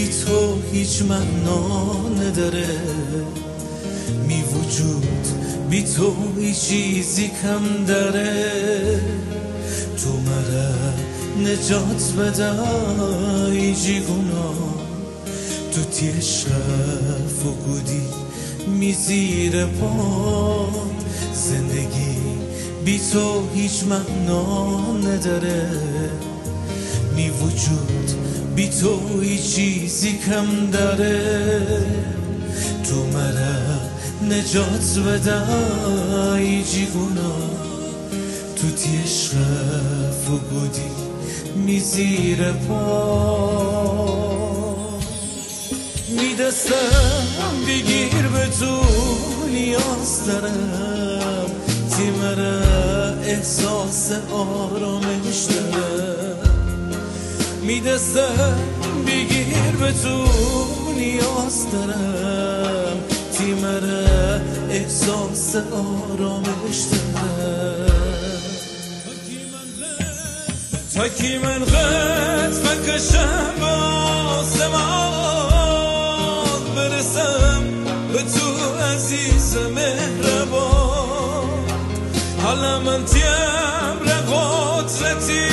بی تو هیچ معنا نداره، می وجود بی تو هیچ چیزی کم داره. تو مرا نجات بدای جیگونا، تو تیش رف و گودی می زیر پا. زندگی بی تو هیچ معنا نداره، می وجود بی تو هیچ چیزی کم داره. تو مرا نجات بدای جیگونا، تو تیش رف و گودی می زیر پا. میدستم بگیر به تو نیاز دارم، تی مرا احساس آرامش دارم. میدستم بگیر به تو نیاز دارم، تی مرا احساس آرامش دارم. تا کی من غد فکشم با آسمان، برسم به تو عزیز مهربان. حالا من تیم را قدرتی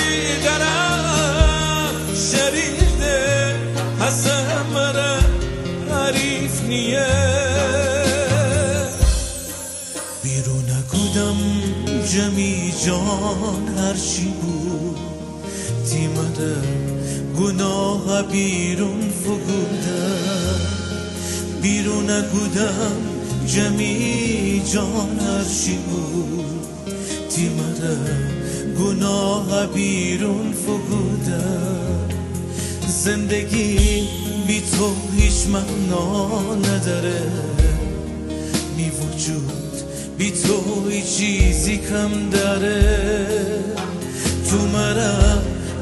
دارم، شریده حسن مرا حریف نیه. بیرون نکودم جمی جان هرچی بود، تی مرا گناه بیرون فگودم. بیرون نکودم جمی جان هرچی بود، تی مرا گناه بیرون فگودم. زندگی بی تو هیچ معنا نداره، می وجود بی تو هیچ چیزی کم داره. تو مرا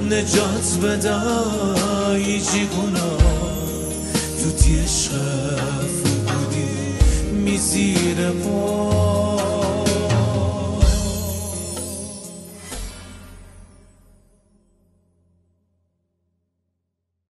نجات بدای جیگونا، تو تیش رف بودی می زیر پا.